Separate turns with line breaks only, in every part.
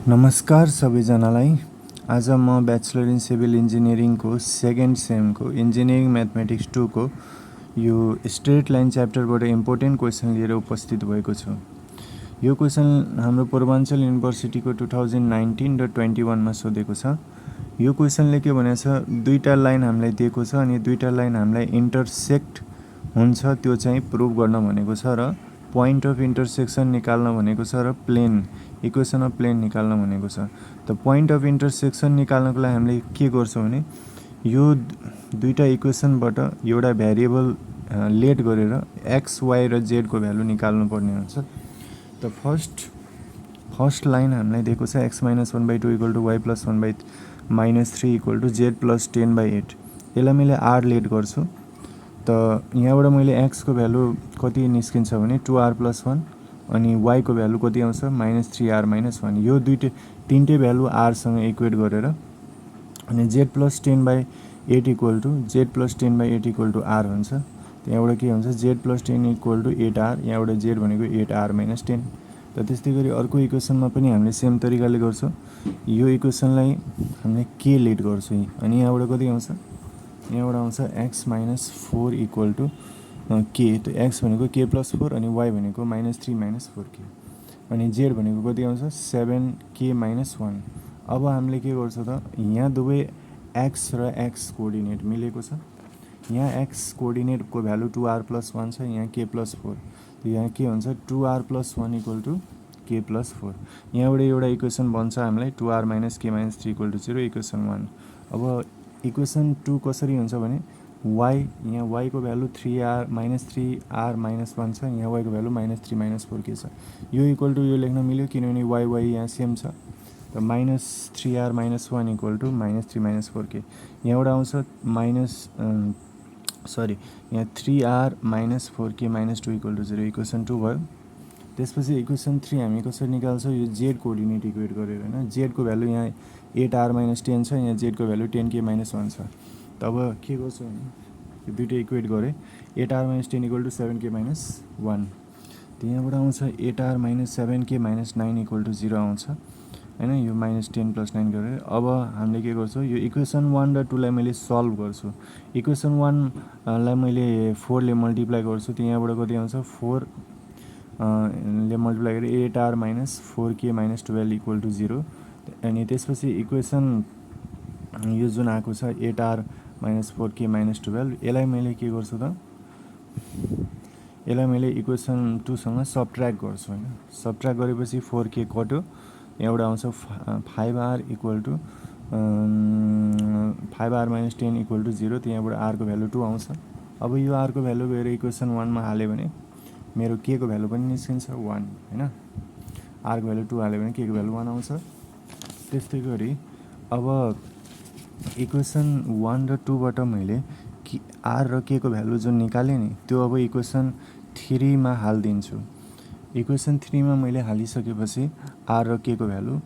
नमस्कार सबैजनालाई। आज म ब्याचलर इन सिभिल इन्जिनियरिङको सेकेन्ड सेमको इन्जिनियरिङ म्याथमेटिक्स 2 को यो स्ट्रेट लाइन च्याप्टरबाट इम्पोर्टेन्ट क्वेसन लिएर उपस्थित भएको छु। यो क्वेसन हाम्रो पूर्वाञ्चल युनिभर्सिटीको 2019 र 21 मा सोधेको छ। यो क्वेसनले के भनेको छ, दुईटा लाइन हामीलाई दिएको छ अनि दुईटा लाइन हामीलाई इन्टरसेक्ट हुन्छ त्यो चाहिँ प्रुभ गर्न भनेको छ र पोइन्ट अफ इन्टरसेक्सन निकाल्न भनेको छ र प्लेन इक्वेसन अफ प्लेन निकाल्न भनेको छ। त पोइन्ट अफ इन्टरसेक्सन निकाल्नको लागि हामीले के गर्छौँ भने यो दुईटा इक्वेसनबाट एउटा भेरिएबल लेट गरेर एक्स वाई र जेड को भ्यालु निकाल्नु पर्ने हुन्छ। त फर्स्ट लाइन हामीलाई दिएको छ x - 1/2 = y + 1/- 3 = z + 10/8। यसलाई मैले r लेट गर्छु। त यहाँबाट मैले x को भ्यालु कति निस्किन्छ भने 2r + 1 अनि y को भ्यालु कति आउँछ -3r - 1। यो तीनटै भ्यालु r सँग इक्वेट गरेर अनि z + 10/8 = z + 10/8 = r हुन्छ। त्यहाँबाट के हुन्छ z + 10 = 8r। यहाँबाट z भनेको 8r - 10। त त्यस्तै गरी अर्को इक्वेसनमा पनि हामीले सेम तरिकाले गर्छौँ। यो इक्वेसनलाई हामीले k लेट गर्छौँ अनि यहाँबाट कति आउँछ, यहाँबाट आउँछ x - 4 = k। त x भनेको k + 4 अनि y भनेको -3 - 4k अनि z भनेको कति आउँछ 7k - 1। अब हामीले के गर्छ त, यहाँ दुवै x र x कोअर्डिनेट मिलेको छ। यहाँ x कोअर्डिनेटको भ्यालु 2r + 1 छ, यहाँ k + 4। त यहाँ के हुन्छ 2r + 1 = k + 4। यहाँबाट एउटा इक्वेसन बन्छ हामीलाई 2r - k - 3 = 0, इक्वेसन 1। अब इक्वेसन 2 कसरी हुन्छ भने y, यहाँ y को भ्यालु 3r - 3r - 1 छ, यहाँ y को भ्यालु -3 - 4k छ। यो इक्वल टु यो लेख्न मिल्यो किनभने y यहाँ सेम छ। त -3r - 1 = -3 - 4k। यहाँबाट आउँछ यहाँ 3r - 4k - 2 = 0, इक्वेसन 2 भयो। त्यसपछि इक्वेसन 3 हामी कसरी निकाल्छौँ, यो z कोअर्डिनेट इक्वेट गरेर हैन। z को भ्यालु यहाँ 8r - 10 छ, यहाँ z को भ्यालु 10k - 1 छ। त अब के गर्छौँ भने यो दुईटै इक्वेट गरे 8r - 10 = 7k - 1। त यहाँबाट आउँछ 8r - 7k - 9 = 0 आउँछ हैन। यो -10 + 9 गरेर अब हामीले के गर्छौँ, यो इक्वेसन 1 र 2 लाई मैले सल्भ गर्छु। इक्वेसन 1 लाई मैले 4 ले मल्टिप्लाई गर्छु। त यहाँबाट कति आउँछ 4 ले मल्टिप्लाई गरे 8r - 4k - 12 = 0। अनि त्यसपछि इक्वेसन यो जुन आएको छ 8r - 4k - 12, यसलाई मैले के गर्छु त, यसलाई मैले इक्वेसन 2 सँग सबट्र्याक्ट गर्छु हैन। सबट्र्याक्ट गरेपछि 4k कट्यो, यहाँबाट आउँछ 5r = 5r - 10 = 0। त यहाँबाट r को भ्यालु 2 आउँछ। अब यो r को भ्यालु गएर इक्वेसन 1 मा हाल्यो भने मेरो k को भ्यालु पनि निस्किन्छ 1 हैन। r को भ्यालु 2 हाल्यो भने k को भ्यालु 1 आउँछ। त्यस्तै गरी अब इक्वेसन 1 र 2 बाट मैले r र k को भ्यालु जुन निकाले नि त्यो अब इक्वेसन 3 मा हाल्दिन्छु। इक्वेसन 3 मा मैले हालिसकेपछि r र k को भ्यालु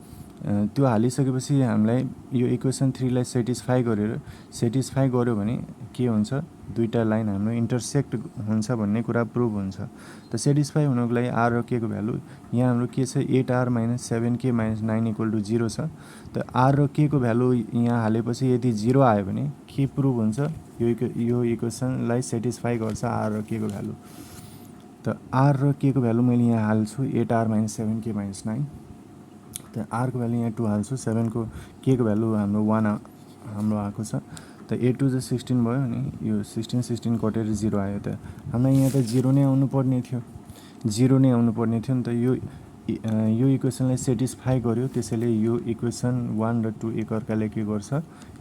त्यो हालिसकेपछि हामीलाई यो इक्वेसन 3 लाई सेटिस्फाई गर्यो भने के हुन्छ, दुईटा लाइन हाम्रो इन्टरसेक्ट हुन्छ भन्ने कुरा प्रुभ हुन्छ। त सेटिस्फाई हुनको लागि r र k को भ्यालु यहाँ हाम्रो के छ 8r - 7k - 9 = 0 छ। त r र k को भ्यालु यहाँ हालेपछि यदि 0 आयो भने के प्रुभ हुन्छ, यो इक्वेसनलाई सेटिस्फाई गर्छ r र k को भ्यालु। त r र k को भ्यालु मैले यहाँ हाल्छु 8r - 7k - 9। त r को भ्यालु यहाँ 2 हाल्छु, 7 को k को भ्यालु हाम्रो 1 हाम्रो आएको छ। त 8 2 16 भयो अनि यो 16 कटेर 0 आयो। त हामीलाई यहाँ त 0 नै आउनु पर्ने थियो, 0 नै आउनु पर्ने थियो नि त। यो इक्वेसनलाई सेटिस्फाई गर्यो, त्यसैले यो इक्वेसन 1 र 2 एकअर्काले के गर्छ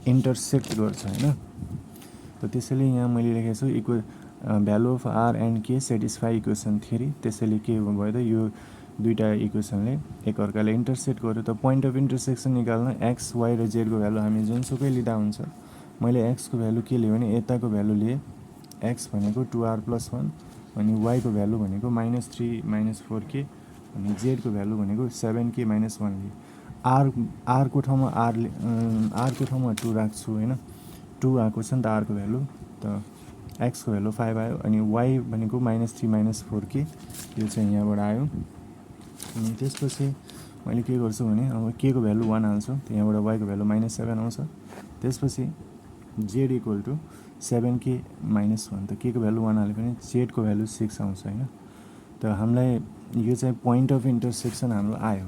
इन्टरसेक्ट गर्छ हैन। त त्यसैले यहाँ मैले लेखेको छु value of r and k satisfy equation 3। त्यसैले के भयो त यो दुईटा इक्वेसनले एकअर्काले इन्टरसेक्ट गर्यो। त पोइन्ट अफ इन्टरसेक्सन निकाल्न x y र z को भ्यालु हामी जुनसुकै लिँदा हुन्छ। मैले x को भ्यालु के लिएँ भने यताको भ्यालु लिए x भनेको 2r + 1 अनि y को भ्यालु भनेको -3 - 4k अनि z को भ्यालु भनेको 7k - 1 लिए। r को ठाउँमा 2 राख्छु हैन। 2 आएको छ नि त r को भ्यालु। त x को भ्यालु 5 आयो अनि y भनेको -3 - 4k, यो चाहिँ यहाँबाट आयो। अनि त्यसपछि मैले के गर्छु भने अब k को भ्यालु 1 हाल्छु, त्यहाँबाट y को भ्यालु -7 आउँछ। त्यसपछि z इक्वल टु 7k -1, त k को भ्यालु 1 हाले पनि z को भ्यालु 6 आउँछ हैन। त हामीलाई यो चाहिँ पोइन्ट अफ इन्टरसेक्सन हाम्रो आयो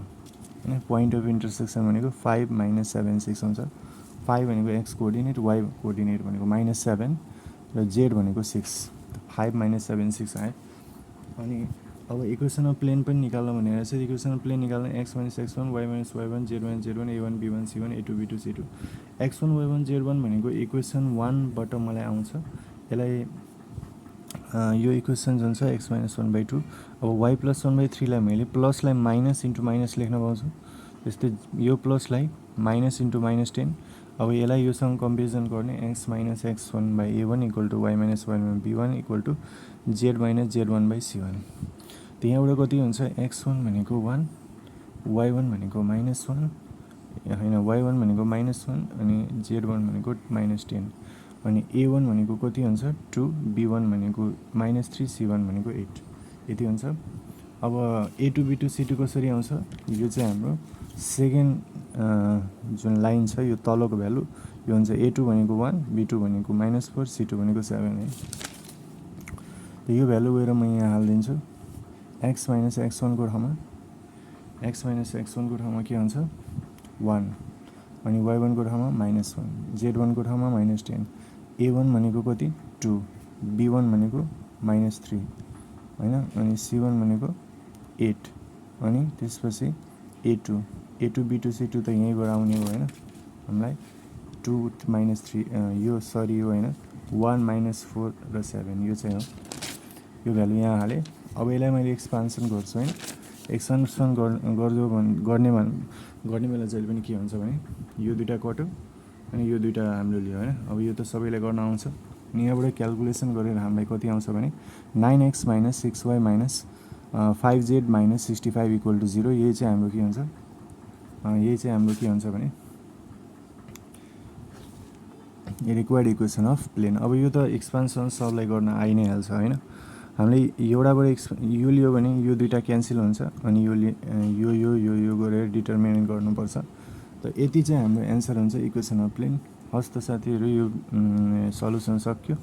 हैन। पोइन्ट अफ इन्टरसेक्सन भनेको 5 - 7 6 आउँछ। 5 भनेको x कोअर्डिनेट, y कोअर्डिनेट भनेको -7 र z भनेको 6। 5 - 7 6 आयो। अनि अब इक्वेसन अफ प्लेन पनि निकाल्न भनेर चाहिँ इक्वेसन अफ प्लेन निकाल्न x - x1 y - y1 z - z1 a1 b1 c1 a2 b2 c2। x1 y1 z1 भनेको इक्वेसन 1 बाट मलाई आउँछ। यसलाई यो इक्वेसन जुन छ x - 1/2। अब y + 1/3 लाई मैले प्लसलाई माइनस इन्टु माइनस लेख्न पाउँछु। त्यस्तै यो प्लसलाई माइनस इन्टु -10। अब यसलाई योसँग कम्पेरिजन गर्ने x - x1/a1 equal to y - y1/b1 equal to z - z1/c1। त्यहाँबाट कति हुन्छ x1 भनेको 1, y1 भनेको -1 हैन, y1 भनेको -1 अनि z1 भनेको -10 अनि a1 भनेको कति हुन्छ 2, b1 भनेको -3, c1 भनेको 8। यति हुन्छ। अब a2 b2 c2 कसरी आउँछ, यो चाहिँ हाम्रो सेकेन्ड जुन लाइन छ यो तलको भ्यालु यो हुन्छ a2 भनेको 1, b2 भनेको -4, c2 भनेको 7 है। त यो भ्यालु गएर म यहाँ हाल्दिन्छु x - x1 को ठाउँमा के हुन्छ 1 अनि y1 को ठाउँमा -1, z1 को ठाउँमा -10, a1 भनेको कति 2, b1 भनेको -3 हैन, अनि c1 भनेको 8 अनि त्यसपछि a2 b2 c2 त यहीँबाट आउने हो हैन। हामीलाई 2 -3 यो सरी हो हैन, 1 - 4 र 7 यो चाहिँ हो। यो भ्यालु यहाँ हाले। अब यसलाई मैले एक्सपान्सन गर्छु हैन। एक्सपान्सन गर्ने बेला जहिले पनि के हुन्छ भने यो दुईटा कट्यो अनि यो दुईटा हामीले लियो हैन। अब यो त सबैले गर्न आउँछ। अनि यहाँबाट क्याल्कुलेसन गरेर हामीलाई कति आउँछ भने 9x - 6y - 5z - 65 equal to 0। यही चाहिँ हाम्रो के हुन्छ भने रिक्वायर्ड इक्वेसन अफ प्लेन। अब यो त एक्सपान्सन सबलाई गर्न आइ नै हाल्छ हैन। हामीले एउटाबाट यो लियो भने यो दुईटा क्यान्सल हुन्छ अनि यो गरेर डिटर्मिनेन्ट गर्नुपर्छ। त यति चाहिँ हाम्रो एन्सर हुन्छ इक्वेसन अफ प्लेन। हस् त साथीहरू, यो सल्युसन सक्यो।